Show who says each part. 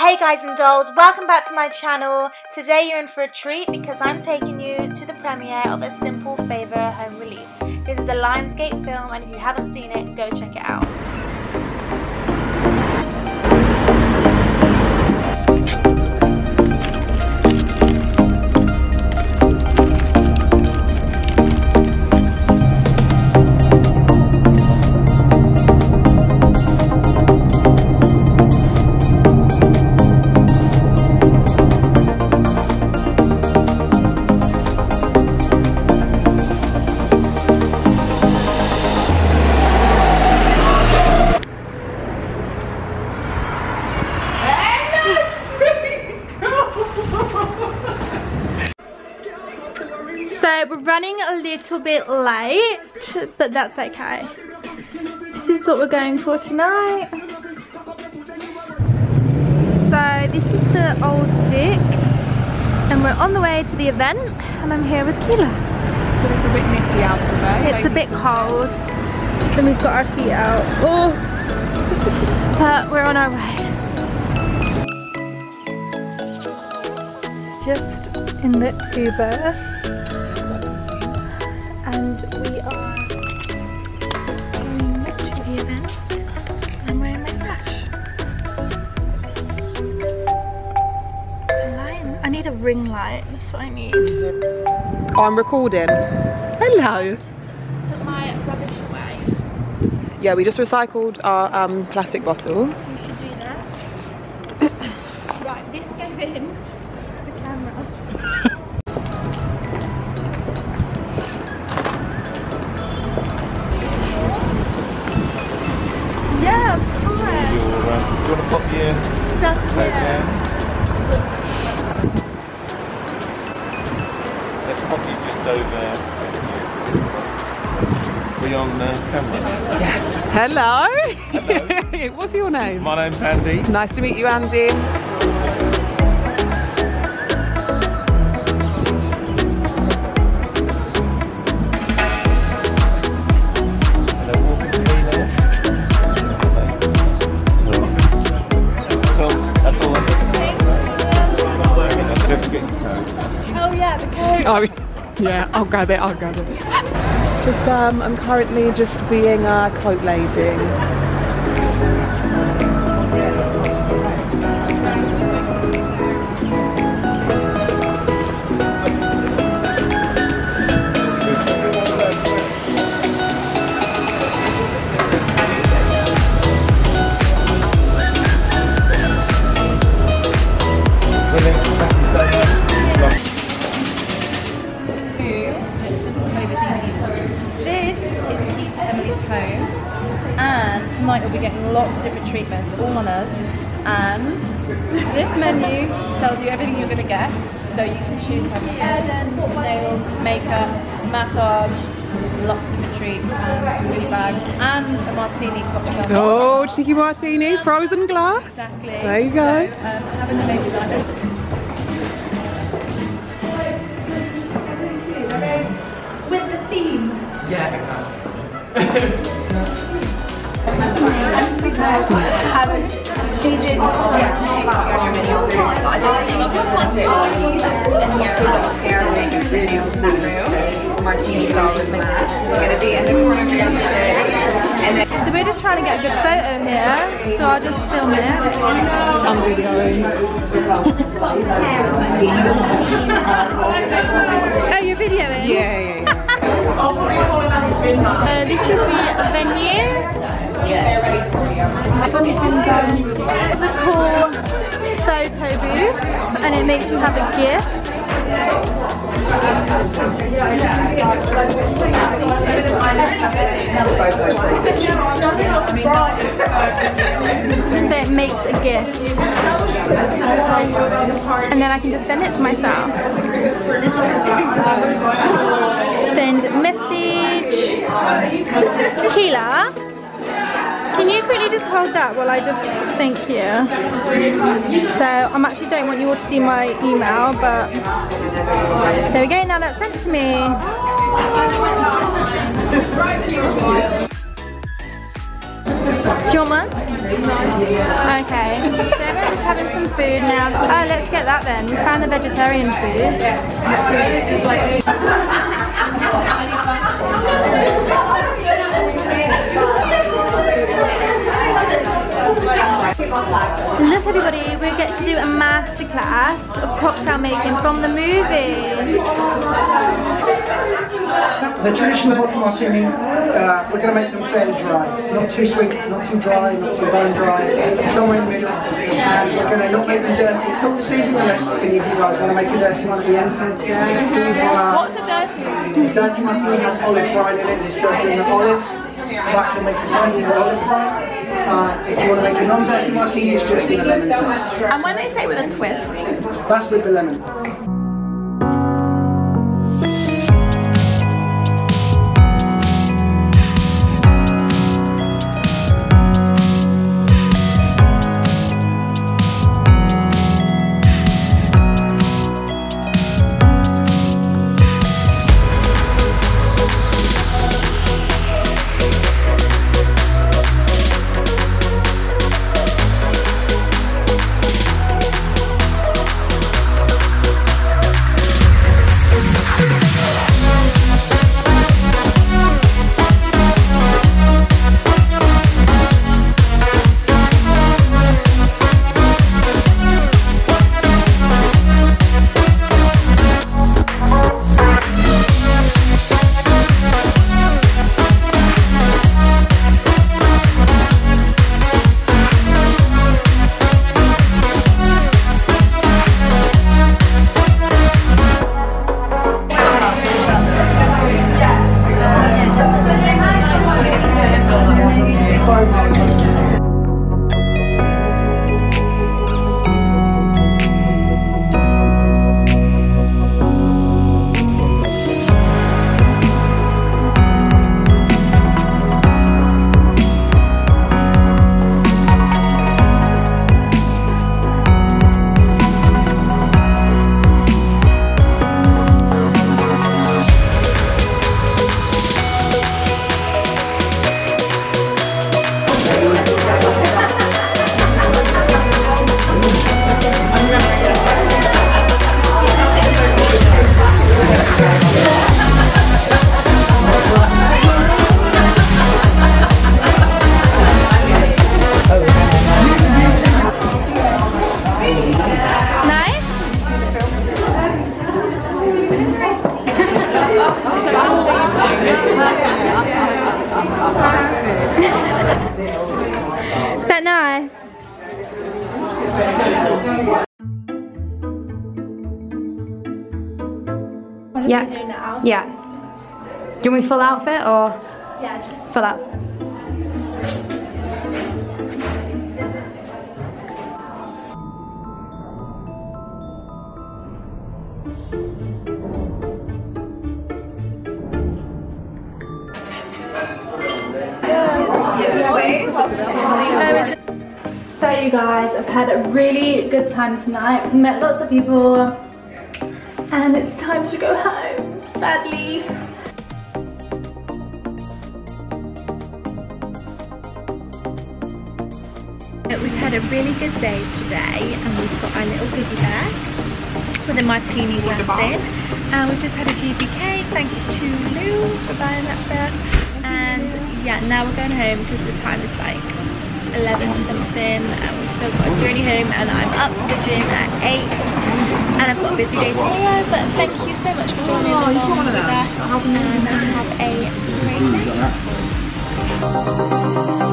Speaker 1: Hey guys and dolls, welcome back to my channel. Today you're in for a treat because I'm taking you to the premiere of A Simple Favour home release. This is a Lionsgate film and if you haven't seen it, go check it out. So we're running a little bit late, but that's okay. This is what we're going for tonight. So this is the Old Vic, and we're on the way to the event, and I'm here with Keela.
Speaker 2: So it's a bit nippy out today.
Speaker 1: It's a bit cold, then we've got our feet out. Oh, but we're on our way. Just in the Uber. And we are going to the event. I'm wearing my sash. A lion. I need a ring light. That's what I need.
Speaker 2: Oh, I'm recording. Hello.
Speaker 1: Put my rubbish away.
Speaker 2: Yeah, we just recycled our plastic bottles.
Speaker 1: So you should do that. Right, this goes in the camera. Yeah, of course.
Speaker 3: Do you want to pop your
Speaker 1: Stuff
Speaker 3: coat
Speaker 1: here.
Speaker 3: down? Let's pop you just over. Are we on camera?
Speaker 2: Yes. Hello.
Speaker 3: Hello.
Speaker 2: What's your name?
Speaker 3: My name's Andy.
Speaker 2: Nice to meet you, Andy.
Speaker 1: Oh yeah, the coat.
Speaker 2: Oh, yeah, I'll grab it, Just, I'm currently just being a coat lady.
Speaker 4: And tonight we'll be getting lots of different treatments all on us, and this menu tells you everything you're going to get, so you can choose to have your hair done, nails, makeup, massage, lots of different treats and some goodie bags and a martini cocktail.
Speaker 2: Oh, cheeky martini, frozen glass.
Speaker 4: Exactly.
Speaker 2: There you go.
Speaker 4: So, have an amazing night.
Speaker 1: With the theme.
Speaker 3: Yeah, exactly.
Speaker 1: She did.
Speaker 4: Martini sauce with glass. It's going to be in the corner of your and
Speaker 1: So we're just trying to get a good photo here, so I'll just film it.
Speaker 2: I'm videoing.
Speaker 1: Oh, you're videoing?
Speaker 2: Yeah.
Speaker 1: This is the venue. It's a cool photo booth, and it makes you have a gift. So it makes a gift, and then I can just send it to myself. Send message. Keela, can you quickly just hold that while I just thank you? So I actually don't want you all to see my email, but there we go. Now that's sent to me. Do you want one? Okay. So everyone's having some
Speaker 4: food now. Oh, let's get that then. We found the vegetarian food. Look everybody, we get to do a masterclass of cocktail making from the movie.
Speaker 5: The traditional vodka martini, we're going to make them fairly dry. Not too sweet, not too dry, not too bone dry, somewhere in the middle. And we're going to not make them dirty until this evening, unless any of you guys want to make a dirty one at the end.
Speaker 4: What's a dirty one?
Speaker 5: The dirty martini has olive brine in it, it's served in an olive. That's what makes it dirty, with olive brine. If you want to make a non-dirty martini, it's just with a lemon twist.
Speaker 4: And when they say with a twist?
Speaker 5: That's with the lemon.
Speaker 1: Is that nice?
Speaker 6: Yeah. Yeah. Do you want me full outfit or?
Speaker 1: Yeah, just
Speaker 6: full out.
Speaker 1: So you guys, I've had a really good time tonight. Met lots of people and it's time to go home, sadly. We've had a really good day today and we've got our little goodie bag with a martini glass in, and we've just had a GBK, thank you to Lou for buying that for us. And yeah, now we're going home because the time is like 11 something and we've still got a journey home, and I'm up to the gym at 8 and I've got a busy day tomorrow, but thank you so much for joining along with us and have a great day.